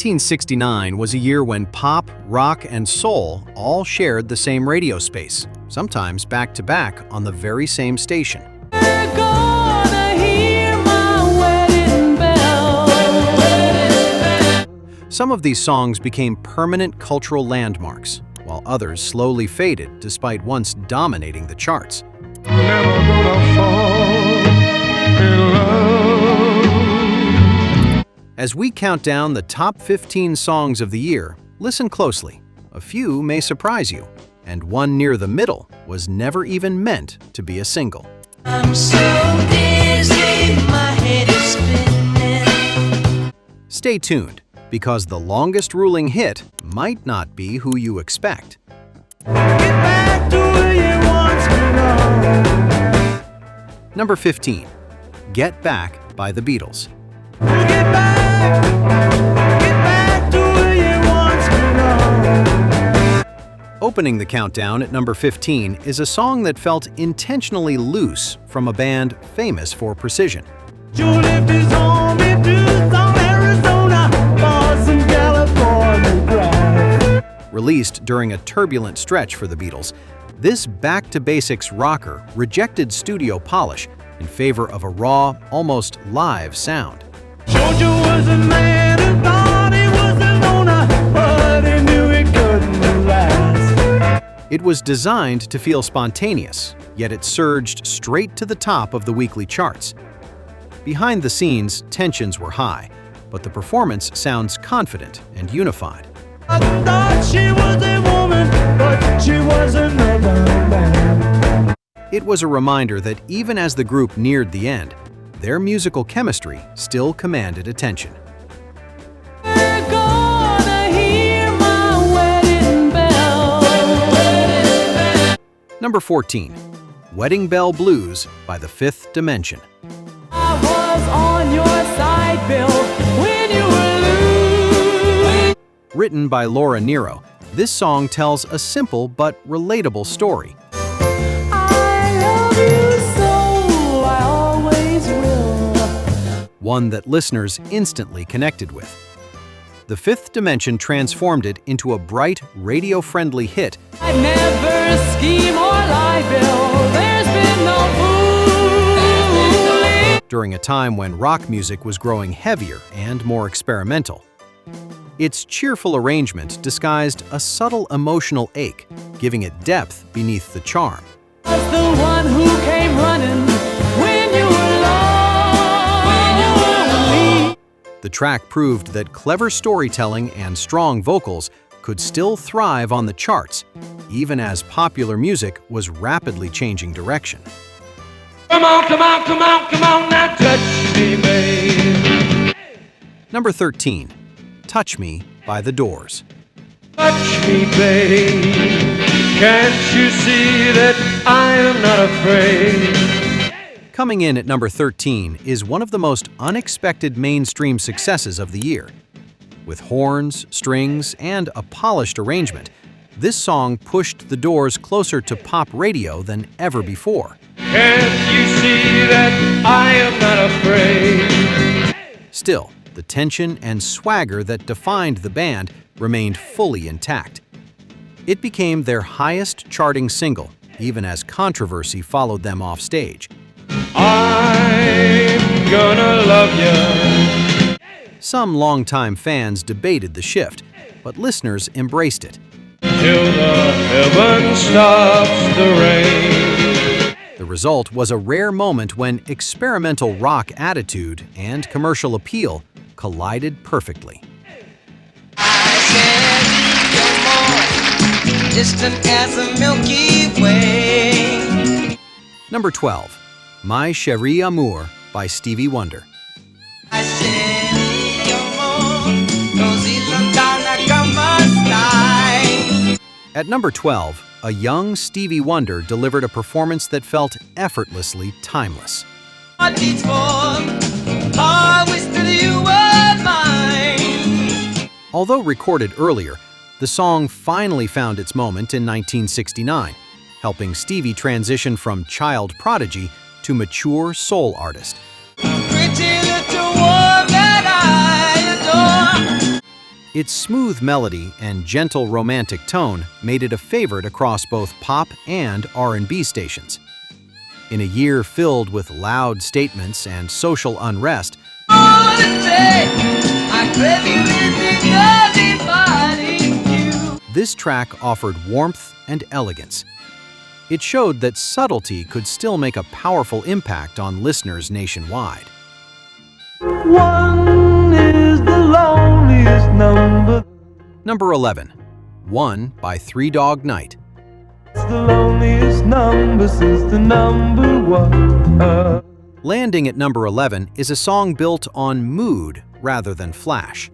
1969 was a year when pop, rock, and soul all shared the same radio space, sometimes back-to-back on the very same station. They're gonna hear my wedding bell. Some of these songs became permanent cultural landmarks, while others slowly faded despite once dominating the charts. Never gonna fall in love. As we count down the top 15 songs of the year, listen closely. A few may surprise you, and one near the middle was never even meant to be a single. I'm so dizzy, my head is spinning. Stay tuned, because the longest ruling hit might not be who you expect. Get back to where you once belonged. Number 15, Get Back by the Beatles. Get back to where you once belonged. Opening the countdown at number 15 is a song that felt intentionally loose from a band famous for precision. You left his home in Tucson, Arizona, for some California grass. Released during a turbulent stretch for the Beatles, this back-to-basics rocker rejected studio polish in favor of a raw, almost live sound. Georgia was a man who thought he was a loner, but he knew he couldn't last. It was designed to feel spontaneous, yet it surged straight to the top of the weekly charts. Behind the scenes, tensions were high, but the performance sounds confident and unified. I thought she was a woman, but she was another man. It was a reminder that even as the group neared the end, their musical chemistry still commanded attention. They're gonna hear my wedding bell. Number 14, Wedding Bell Blues by the Fifth Dimension. I was on your side, Bill, when you were loose. Written by Laura Nyro, this song tells a simple but relatable story. I love you so, I always will. One that listeners instantly connected with. The Fifth Dimension transformed it into a bright, radio-friendly hit I'd never scheme or lie, Bill. There's been no fooling. during a time when rock music was growing heavier and more experimental. Its cheerful arrangement disguised a subtle emotional ache, giving it depth beneath the charm. Was the one who came running when you were lonely. The track proved that clever storytelling and strong vocals could still thrive on the charts, even as popular music was rapidly changing direction. Come on, come on, come on, come on, now touch me, babe. Number 13, Touch Me by The Doors. Touch me, babe. Can't you see that I am not afraid? Coming in at number 13 is one of the most unexpected mainstream successes of the year. With horns, strings, and a polished arrangement, this song pushed The Doors closer to pop radio than ever before. Can't you see that I am not afraid? Still, the tension and swagger that defined the band remained fully intact. It became their highest charting single, even as controversy followed them off stage. I'm gonna love you. Some longtime fans debated the shift, but listeners embraced it. Till the heaven stops the rain. The result was a rare moment when experimental rock attitude and commercial appeal collided perfectly. Distant as a Milky Way. Number 12, My Cherie Amour by Stevie Wonder. I said, Amour, così lontana come stai. At number 12, a young Stevie Wonder delivered a performance that felt effortlessly timeless. What it's for? I wish that you were mine. Although recorded earlier, the song finally found its moment in 1969, helping Stevie transition from child prodigy to mature soul artist. Pretty little one that I adore. Its smooth melody and gentle romantic tone made it a favorite across both pop and R&B stations. In a year filled with loud statements and social unrest, this track offered warmth and elegance. It showed that subtlety could still make a powerful impact on listeners nationwide. One is the loneliest number. Number 11, One by Three Dog Night. It's the loneliest number since the number one. Landing at number 11 is a song built on mood rather than flash.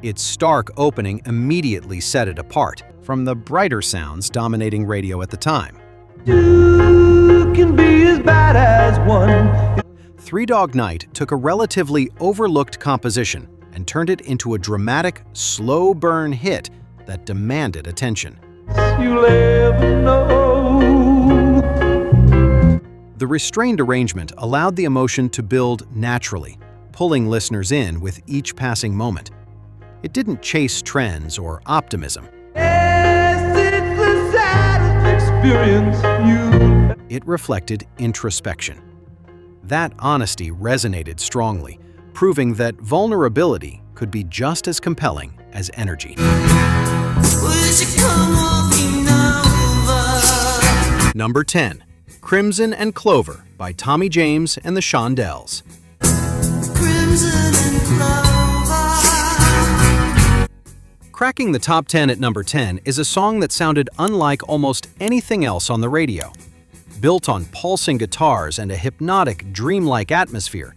Its stark opening immediately set it apart from the brighter sounds dominating radio at the time. Two can be as bad as one. Three Dog Night took a relatively overlooked composition and turned it into a dramatic, slow burn hit that demanded attention. You'll ever know. The restrained arrangement allowed the emotion to build naturally, pulling listeners in with each passing moment. It didn't chase trends or optimism. Yes, it's the saddest experience you. It reflected introspection. That honesty resonated strongly, proving that vulnerability could be just as compelling as energy. Number 10, Crimson and Clover by Tommy James and the Shondells. Cracking the top 10 at number 10 is a song that sounded unlike almost anything else on the radio. Built on pulsing guitars and a hypnotic, dreamlike atmosphere,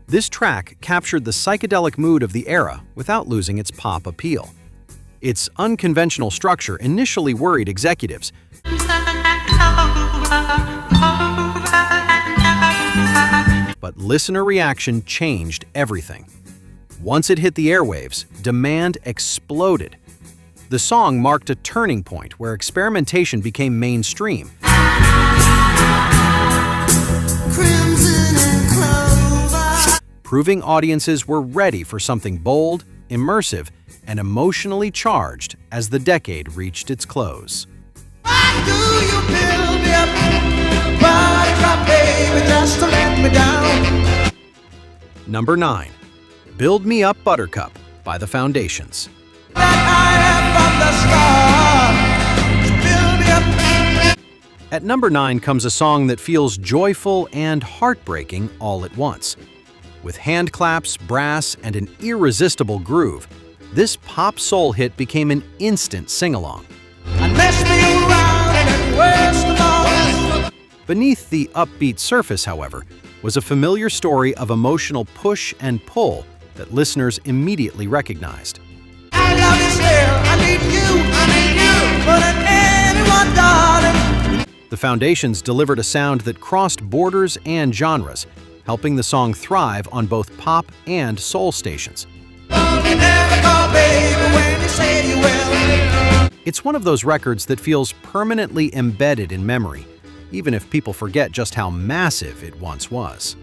this track captured the psychedelic mood of the era without losing its pop appeal. Its unconventional structure initially worried executives, but listener reaction changed everything. Once it hit the airwaves, demand exploded. The song marked a turning point where experimentation became mainstream. Proving audiences were ready for something bold, immersive, and emotionally charged as the decade reached its close. Why do you build me up? Buttercup, baby, just to let me down. Number 9, Build Me Up Buttercup by The Foundations. At number 9 comes a song that feels joyful and heartbreaking all at once. With hand claps, brass, and an irresistible groove, this pop soul hit became an instant sing-along. Beneath the upbeat surface, however, was a familiar story of emotional push and pull that listeners immediately recognized. I love you still, I need you, more than anyone, darling. The Foundations delivered a sound that crossed borders and genres, helping the song thrive on both pop and soul stations. It's one of those records that feels permanently embedded in memory, even if people forget just how massive it once was.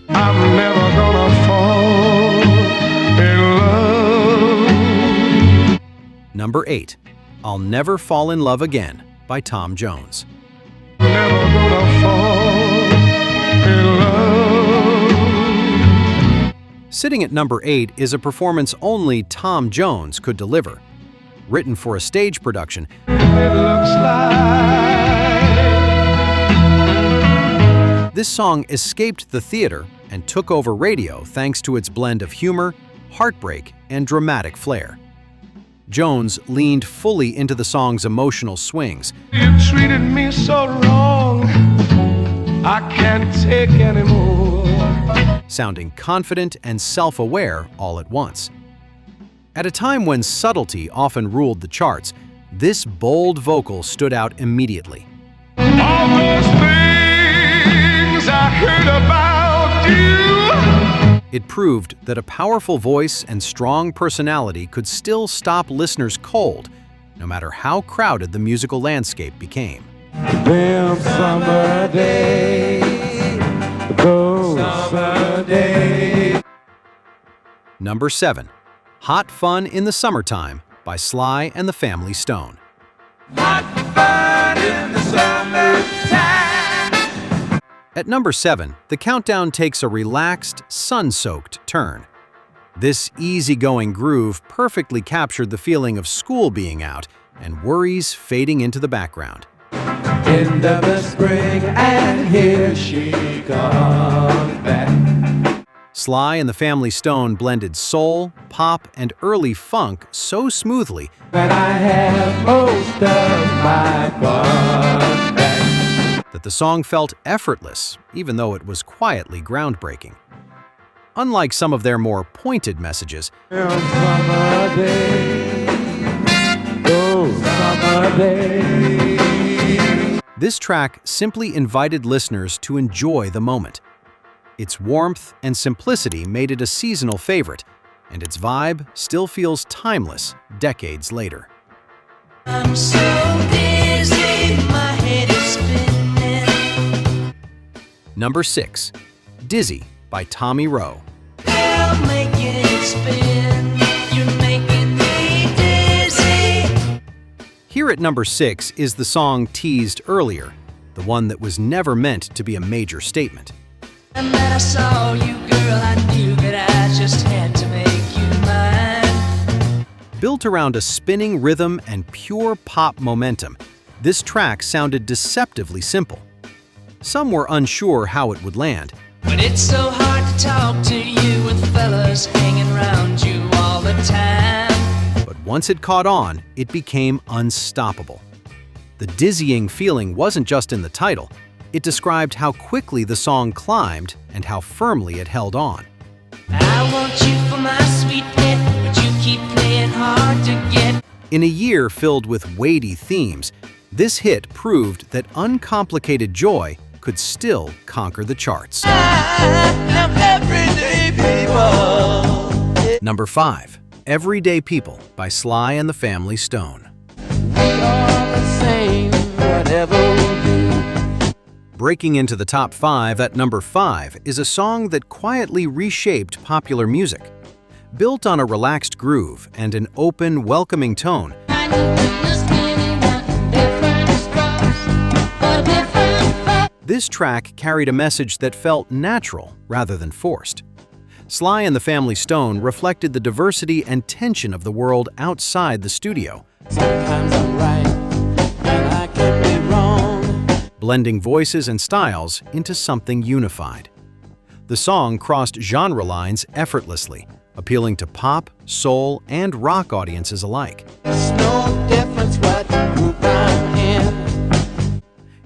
I'm never gonna fall in love. Number 8, I'll Never Fall in Love Again by Tom Jones. Never gonna fall in love. Sitting at number 8 is a performance only Tom Jones could deliver. Written for a stage production, It looks like this song escaped the theater and took over radio thanks to its blend of humor, heartbreak, and dramatic flair. Jones leaned fully into the song's emotional swings, you treated me so wrong. I can't take anymore. sounding confident and self-aware all at once. At a time when subtlety often ruled the charts, this bold vocal stood out immediately. All those things I heard about you. It proved that a powerful voice and strong personality could still stop listeners cold, no matter how crowded the musical landscape became. Them summer days Those summer days. Number 7. Hot Fun in the Summertime by Sly and the Family Stone. Hot fun in the summertime. At number 7, the countdown takes a relaxed, sun-soaked turn. This easygoing groove perfectly captured the feeling of school being out and worries fading into the background. End of the spring, and here she comes back. Sly and the Family Stone blended soul, pop, and early funk so smoothly But I have most of my fun back. that the song felt effortless, even though it was quietly groundbreaking. Unlike some of their more pointed messages, Summer days, those summer days. this track simply invited listeners to enjoy the moment. Its warmth and simplicity made it a seasonal favorite, and its vibe still feels timeless decades later. I'm so dizzy, my head is spinning. Number 6. Dizzy by Tommy Rowe. I'm making it spin. You're making me dizzy. Here at number 6 is the song teased earlier, the one that was never meant to be a major statement. And then I saw you, girl. I knew that I just had to make you mine. Built around a spinning rhythm and pure pop momentum, this track sounded deceptively simple. Some were unsure how it would land, But it's so hard to talk to you with fellas hanging around you all the time. but once it caught on, it became unstoppable. The dizzying feeling wasn't just in the title, it described how quickly the song climbed and how firmly it held on. I want you for my sweet pet, but you keep playing hard to get. In a year filled with weighty themes, this hit proved that uncomplicated joy could still conquer the charts. Everyday people. Number 5. Everyday People by Sly and the Family Stone. Breaking into the top 5 at number 5 is a song that quietly reshaped popular music. Built on a relaxed groove and an open, welcoming tone, this track carried a message that felt natural rather than forced. Sly and the Family Stone reflected the diversity and tension of the world outside the studio, Sometimes I'm right, and I can be wrong. blending voices and styles into something unified. The song crossed genre lines effortlessly, appealing to pop, soul, and rock audiences alike. There's no difference what group I'm in.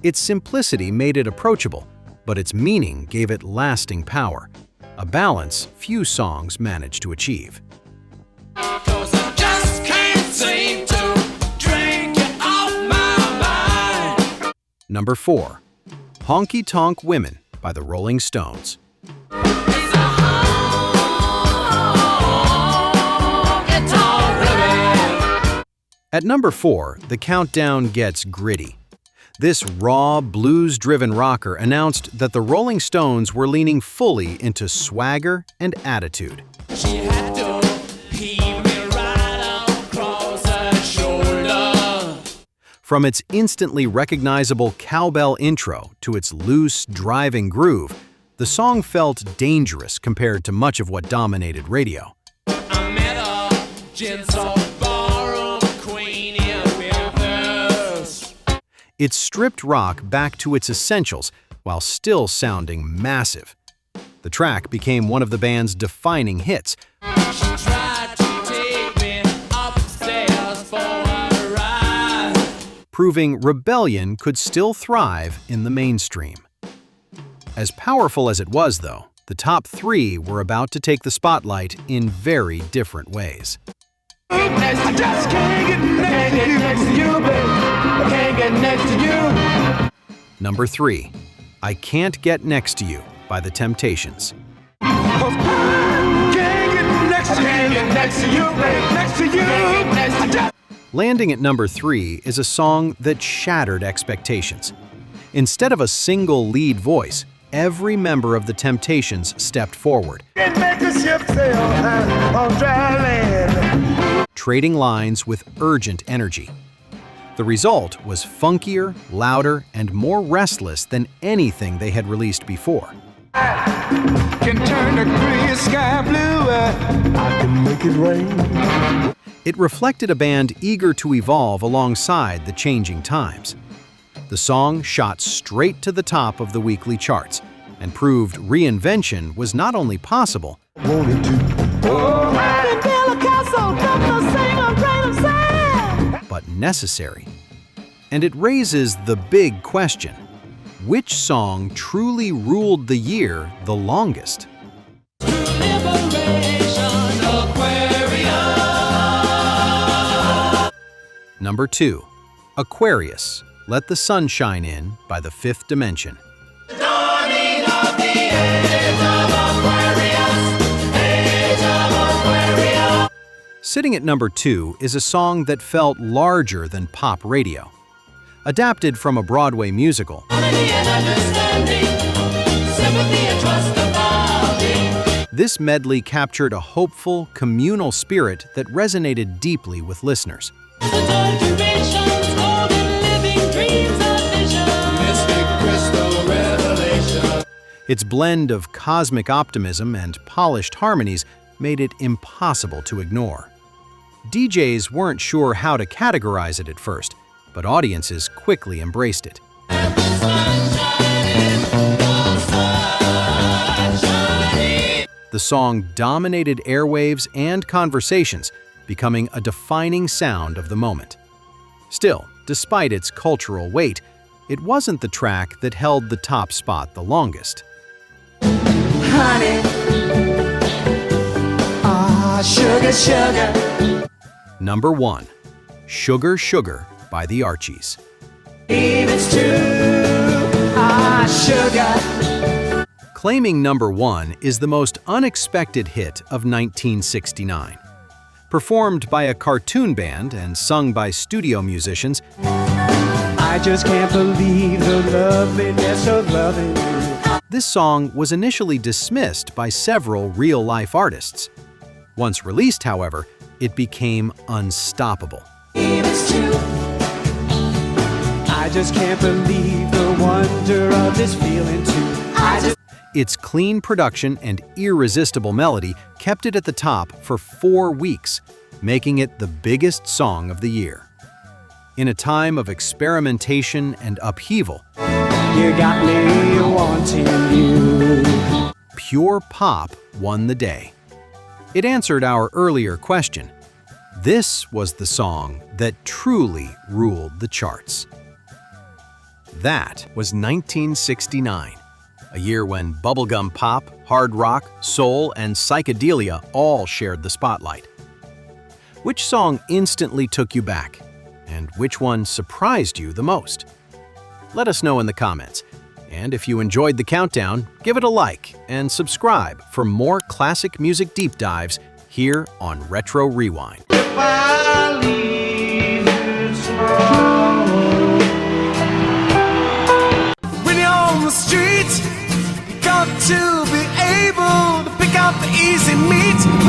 Its simplicity made it approachable, but its meaning gave it lasting power, a balance few songs manage to achieve. 'Cause I just can't seem to drink it off my mind. Number 4. Honky Tonk Women by the Rolling Stones. It's a honky-tonk women. At number 4, the countdown gets gritty. This raw, blues-driven rocker announced that the Rolling Stones were leaning fully into swagger and attitude. She had to heave me right across her shoulder. From its instantly recognizable cowbell intro to its loose, driving groove, the song felt dangerous compared to much of what dominated radio. I met a gentle ballroom queen in Memphis. It stripped rock back to its essentials while still sounding massive. The track became one of the band's defining hits, She tried to take me upstairs for a ride. proving rebellion could still thrive in the mainstream. As powerful as it was, though, the top 3 were about to take the spotlight in very different ways. I just can't get next to you, baby. I can't get next to you. Number 3. I Can't Get Next to You by The Temptations. Can't get next to you. Can't get next to you, baby. Next to you. I just Landing at number 3 is a song that shattered expectations. Instead of a single lead voice, every member of the Temptations stepped forward, trading lines with urgent energy. The result was funkier, louder, and more restless than anything they had released before. Can turn the gray sky blue. I can make it rain. It reflected a band eager to evolve alongside the changing times. The song shot straight to the top of the weekly charts and proved reinvention was not only possible, but necessary. And it raises the big question: which song truly ruled the year the longest? Number 2. Aquarius, Let the Sun Shine In by the Fifth Dimension. Sitting at number 2 is a song that felt larger than pop radio. Adapted from a Broadway musical, this medley captured a hopeful, communal spirit that resonated deeply with listeners. Its blend of cosmic optimism and polished harmonies made it impossible to ignore. DJs weren't sure how to categorize it at first, but audiences quickly embraced it. The song dominated airwaves and conversations, becoming a defining sound of the moment. Still, despite its cultural weight, it wasn't the track that held the top spot the longest. Honey, sugar, sugar. Number 1. Sugar, Sugar by the Archies. If it's true, sugar. Claiming number 1 is the most unexpected hit of 1969. Performed by a cartoon band and sung by studio musicians, I just can't believe the loveliness of loving you. this song was initially dismissed by several real-life artists. Once released, however, it became unstoppable. If it's true, I just can't believe the wonder of this feeling too. Its clean production and irresistible melody kept it at the top for 4 weeks, making it the biggest song of the year. In a time of experimentation and upheaval, You got me wanting you. pure pop won the day. It answered our earlier question. This was the song that truly ruled the charts. That was 1969, a year when bubblegum pop, hard rock, soul, and psychedelia all shared the spotlight. Which song instantly took you back? And which one surprised you the most? Let us know in the comments. And if you enjoyed the countdown, give it a like and subscribe for more classic music deep dives here on Retro Rewind. If I leave you tomorrow, when you're on the street, you got to be able to pick out the easy meat.